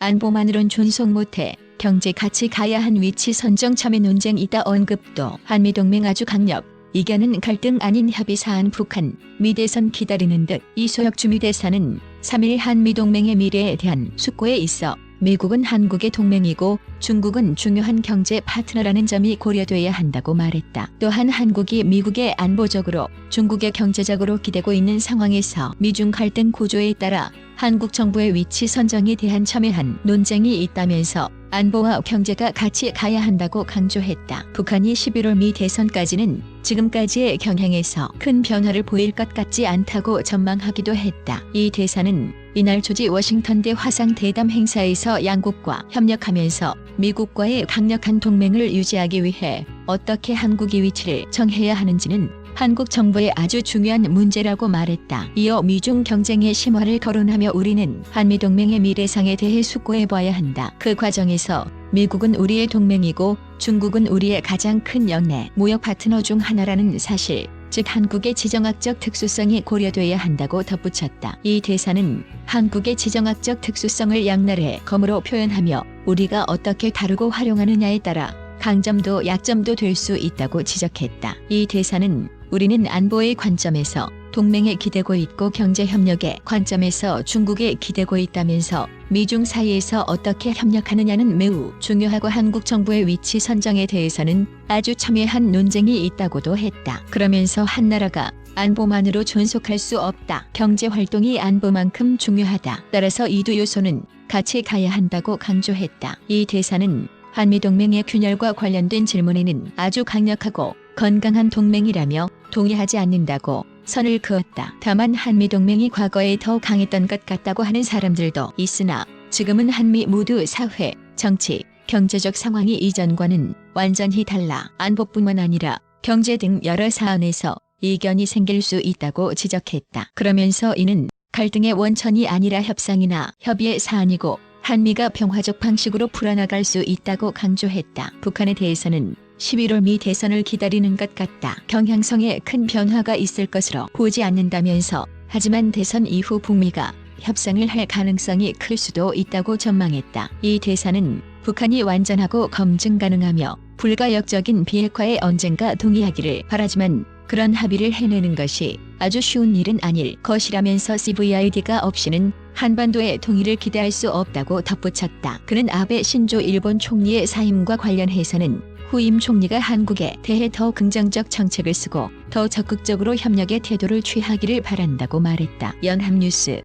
안보만으론 존속 못해 경제 같이 가야 한 위치 선정 참여 논쟁 있다 언급도 한미동맹 아주 강력 이견은 갈등 아닌 협의 사안 북한 미 대선 기다리는 듯 이소혁 주미대사는 3일 한미동맹의 미래에 대한 숙고에 있어 미국은 한국의 동맹이고 중국은 중요한 경제 파트너라는 점이 고려돼야 한다고 말했다. 또한 한국이 미국의 안보적으로 중국의 경제적으로 기대고 있는 상황에서 미중 갈등 구조에 따라 한국 정부의 위치 선정에 대한 첨예한 논쟁이 있다면서 안보와 경제가 같이 가야 한다고 강조했다. 북한이 11월 미 대선까지는 지금까지의 경향에서 큰 변화를 보일 것 같지 않다고 전망하기도 했다. 이 대사는 이날 조지 워싱턴대 화상 대담 행사에서 양국과 협력하면서 미국과의 강력한 동맹을 유지하기 위해 어떻게 한국의 위치를 정해야 하는지는 한국 정부의 아주 중요한 문제라고 말했다. 이어 미중 경쟁의 심화를 거론하며 우리는 한미동맹의 미래상에 대해 숙고해봐야 한다. 그 과정에서 미국은 우리의 동맹이고 중국은 우리의 가장 큰 영내 무역 파트너 중 하나라는 사실, 즉 한국의 지정학적 특수성이 고려돼야 한다고 덧붙였다. 이 대사는 한국의 지정학적 특수성을 양날의 검으로 표현하며 우리가 어떻게 다루고 활용하느냐에 따라 강점도 약점도 될 수 있다고 지적했다. 이 대사는 우리는 안보의 관점에서 동맹에 기대고 있고 경제협력의 관점에서 중국에 기대고 있다면서 미중 사이에서 어떻게 협력하느냐는 매우 중요하고 한국 정부의 위치 선정에 대해서는 아주 첨예한 논쟁이 있다고도 했다. 그러면서 한 나라가 안보만으로 존속할 수 없다. 경제활동이 안보만큼 중요하다. 따라서 이 두 요소는 같이 가야 한다고 강조했다. 이 대사는 한미동맹의 균열과 관련된 질문에는 아주 강력하고 건강한 동맹이라며 동의하지 않는다고 선을 그었다. 다만 한미동맹이 과거에 더 강했던 것 같다고 하는 사람들도 있으나 지금은 한미 모두 사회, 정치, 경제적 상황이 이전과는 완전히 달라 안보뿐만 아니라 경제 등 여러 사안에서 이견이 생길 수 있다고 지적했다. 그러면서 이는 갈등의 원천이 아니라 협상이나 협의의 사안이고 한미가 평화적 방식으로 풀어나갈 수 있다고 강조했다. 북한에 대해서는 11월 미 대선을 기다리는 것 같다. 경향성에 큰 변화가 있을 것으로 보지 않는다면서 하지만 대선 이후 북미가 협상을 할 가능성이 클 수도 있다고 전망했다. 이 대사는 북한이 완전하고 검증 가능하며 불가역적인 비핵화에 언젠가 동의하기를 바라지만 그런 합의를 해내는 것이 아주 쉬운 일은 아닐 것이라면서 CVID가 없이는 한반도의 통일을 기대할 수 없다고 덧붙였다. 그는 아베 신조 일본 총리의 사임과 관련해서는 후임 총리가 한국에 대해 더 긍정적 정책을 쓰고 더 적극적으로 협력의 태도를 취하기를 바란다고 말했다. 연합뉴스